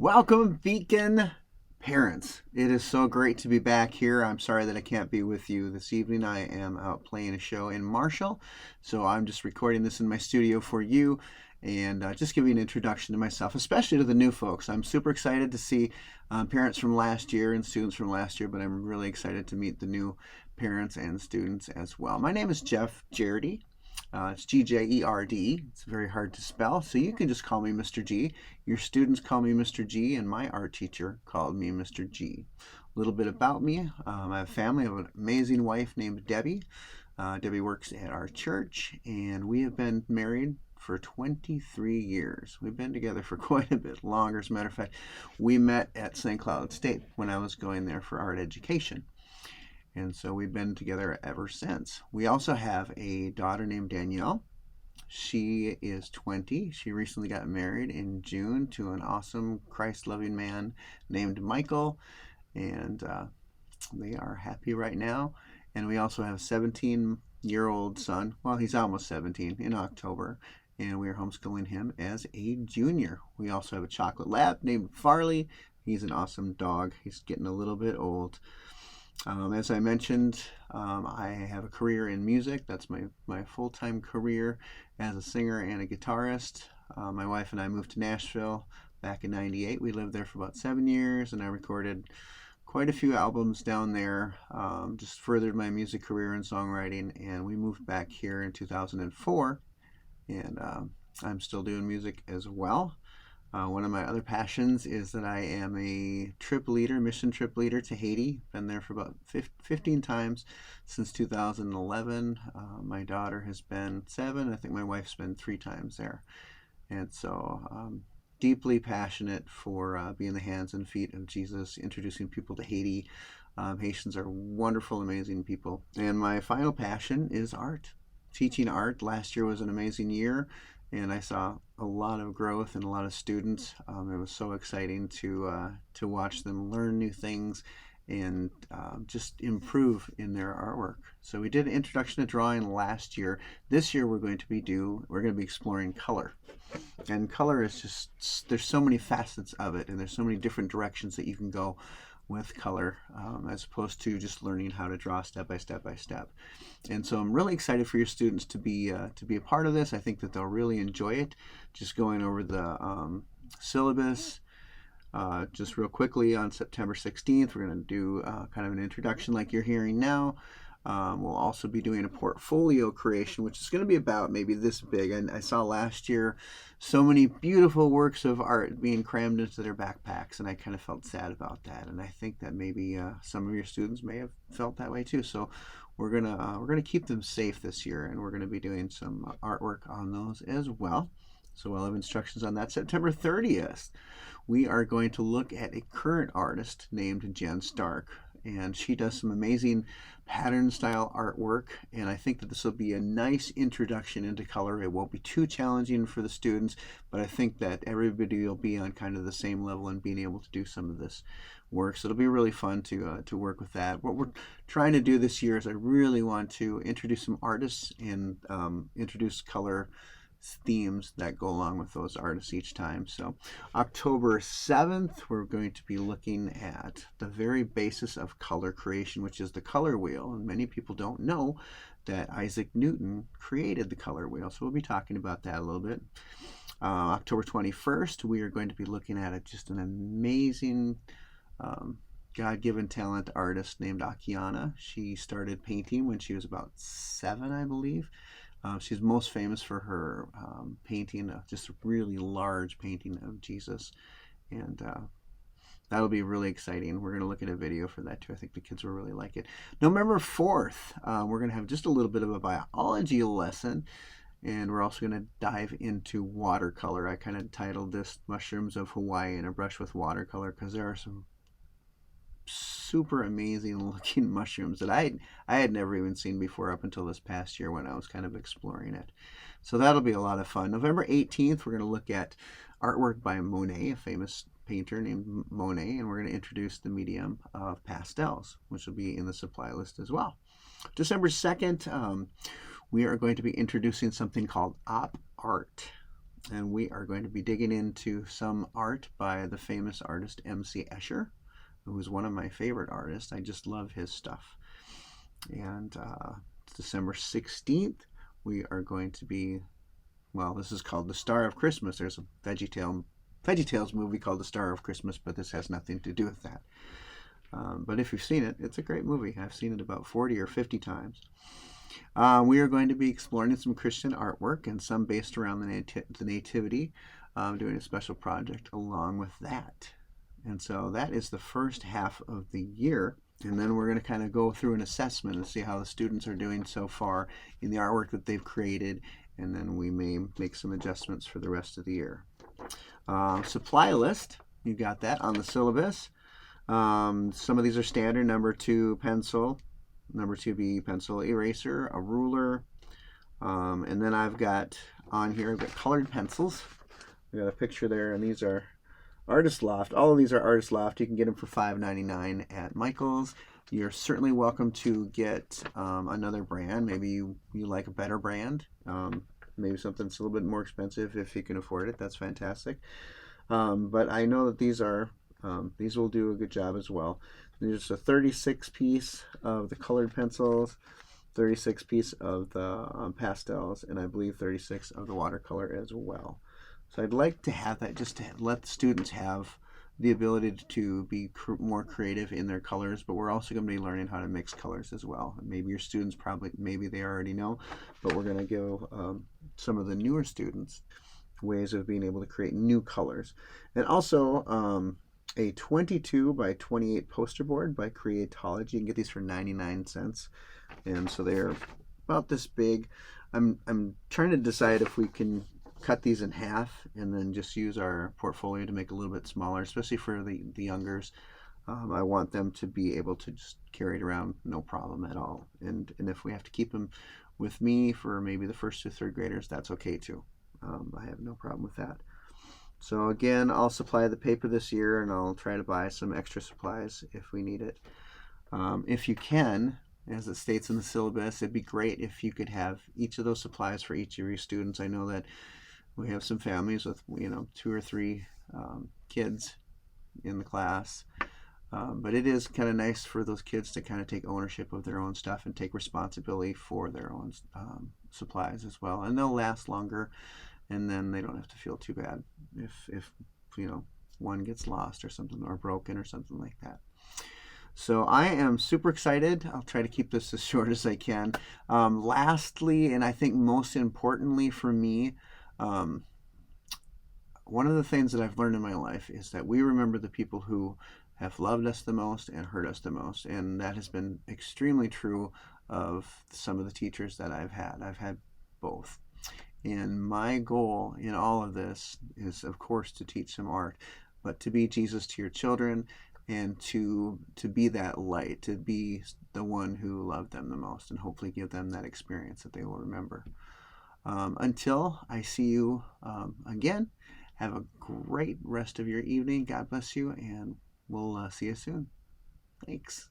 Welcome, Beacon parents. It is so great to be back here. I'm sorry that I can't be with you this evening. I am out playing a show in Marshall, so I'm just recording this in my studio for you and just giving an introduction to myself, especially to the new folks. I'm super excited to see parents from last year and students from last year, but I'm really excited to meet the new parents and students as well. My name is Jeff Jardy. It's G-J-E-R-D. It's very hard to spell, so you can just call me Mr. G. Your students call me Mr. G, and my art teacher called me Mr. G. A little bit about me. I have a family. I have an amazing wife named Debbie. Debbie works at our church, and we have been married for 23 years. We've been together for quite a bit longer. As a matter of fact, we met at St. Cloud State when I was going there for art education. And so we've been together ever since. We also have a daughter named Danielle. She is 20. She recently got married in June to an awesome Christ-loving man named Michael. And they are happy right now. And we also have a 17-year-old son. Well, he's almost 17 in October. And we are homeschooling him as a junior. We also have a chocolate lab named Farley. He's an awesome dog. He's getting a little bit old. As I mentioned, I have a career in music. That's my full-time career as a singer and a guitarist. My wife and I moved to Nashville back in '98. We lived there for about 7 years, and I recorded quite a few albums down there, just furthered my music career in songwriting, and we moved back here in 2004, and I'm still doing music as well. One of my other passions is that I am a mission trip leader to Haiti. Been there for about 15 times since 2011. My daughter has been 7. I think my wife's been 3 times there. And so deeply passionate for being the hands and feet of Jesus, introducing people to Haiti. Haitians are wonderful, amazing people. And my final passion is art. Teaching art. Last year was an amazing year, and I saw a lot of growth and a lot of students. It was so exciting to watch them learn new things and just improve in their artwork. So we did an introduction to drawing last year. This year we're going to be exploring color. And color is just, there's so many facets of it, and there's so many different directions that you can go with color, as opposed to just learning how to draw step by step by step. And so I'm really excited for your students to be a part of this. I think that they'll really enjoy it. Just going over the syllabus just real quickly. On September 16th, we're going to do kind of an introduction like you're hearing now. We'll also be doing a portfolio creation, which is going to be about maybe this big. And I saw last year so many beautiful works of art being crammed into their backpacks, and I kind of felt sad about that. And I think that maybe some of your students may have felt that way too. So we're gonna keep them safe this year, and we're gonna be doing some artwork on those as well. So we'll have instructions on that. September 30th, we are going to look at a current artist named Jen Stark. And she does some amazing pattern style artwork, and I think that this will be a nice introduction into color. It won't be too challenging for the students, but I think that everybody will be on kind of the same level and being able to do some of this work. So it'll be really fun to work with that. What we're trying to do this year is I really want to introduce some artists and introduce color themes that go along with those artists each time. So October 7th, we're going to be looking at the very basis of color creation, which is the color wheel. And many people don't know that Isaac Newton created the color wheel. So we'll be talking about that a little bit. October 21st, we are going to be looking at just an amazing God-given talent artist named Akiana. She started painting when she was about 7, I believe. She's most famous for her painting, just a really large painting of Jesus, and that'll be really exciting. We're going to look at a video for that too. I think the kids will really like it. November 4th, we're going to have just a little bit of a biology lesson, and we're also going to dive into watercolor. I kind of titled this Mushrooms of Hawaii and a Brush with Watercolor, because there are some super amazing looking mushrooms that I had never even seen before up until this past year when I was kind of exploring it. So that'll be a lot of fun. November 18th, we're going to look at artwork by Monet, a famous painter named Monet, and we're going to introduce the medium of pastels, which will be in the supply list as well. December 2nd, we are going to be introducing something called op art. and we are going to be digging into some art by the famous artist M.C. Escher, who is one of my favorite artists. I just love his stuff. And December 16th, we are going to be, well, this is called The Star of Christmas. There's a VeggieTales movie called The Star of Christmas, but this has nothing to do with that. But if you've seen it, it's a great movie. I've seen it about 40 or 50 times. We are going to be exploring some Christian artwork and some based around the Nativity, doing a special project along with that. And so that is the first half of the year. And then we're going to kind of go through an assessment and see how the students are doing so far in the artwork that they've created. And then we may make some adjustments for the rest of the year. Supply list, you got that on the syllabus. Some of these are standard: number 2 pencil, number 2B pencil eraser, a ruler, and then I've got on here, I've got colored pencils. I got a picture there, and these are Artist Loft. All of these are Artist Loft. You can get them for $5.99 at Michael's. You're certainly welcome to get another brand. Maybe you like a better brand. Maybe something that's a little bit more expensive if you can afford it. That's fantastic. But I know that these will do a good job as well. There's a 36 piece of the colored pencils, 36 piece of the pastels, and I believe 36 of the watercolor as well. So I'd like to have that just to let the students have the ability to be more creative in their colors, but we're also going to be learning how to mix colors as well. And maybe your students maybe they already know, but we're going to give some of the newer students ways of being able to create new colors. And also a 22 by 28 poster board by Creatology. You can get these for 99 cents. And so they're about this big. I'm trying to decide if we can cut these in half and then just use our portfolio to make it a little bit smaller, especially for the youngers. I want them to be able to just carry it around no problem at all. And if we have to keep them with me for maybe the first to third graders, that's okay too. I have no problem with that. So again, I'll supply the paper this year, and I'll try to buy some extra supplies if we need it. If you can, as it states in the syllabus, it'd be great if you could have each of those supplies for each of your students. I know that we have some families with 2 or 3 kids in the class, but it is kind of nice for those kids to kind of take ownership of their own stuff and take responsibility for their own supplies as well, and they'll last longer, and then they don't have to feel too bad if one gets lost or something, or broken or something like that. So I am super excited. I'll try to keep this as short as I can. Lastly, and I think most importantly for me, one of the things that I've learned in my life is that we remember the people who have loved us the most and hurt us the most, and that has been extremely true of some of the teachers that I've had. I've had both. And my goal in all of this is, of course, to teach some art, but to be Jesus to your children, and to be that light, to be the one who loved them the most, and hopefully give them that experience that they will remember. Until I see you again, have a great rest of your evening. God bless you, and we'll see you soon. Thanks.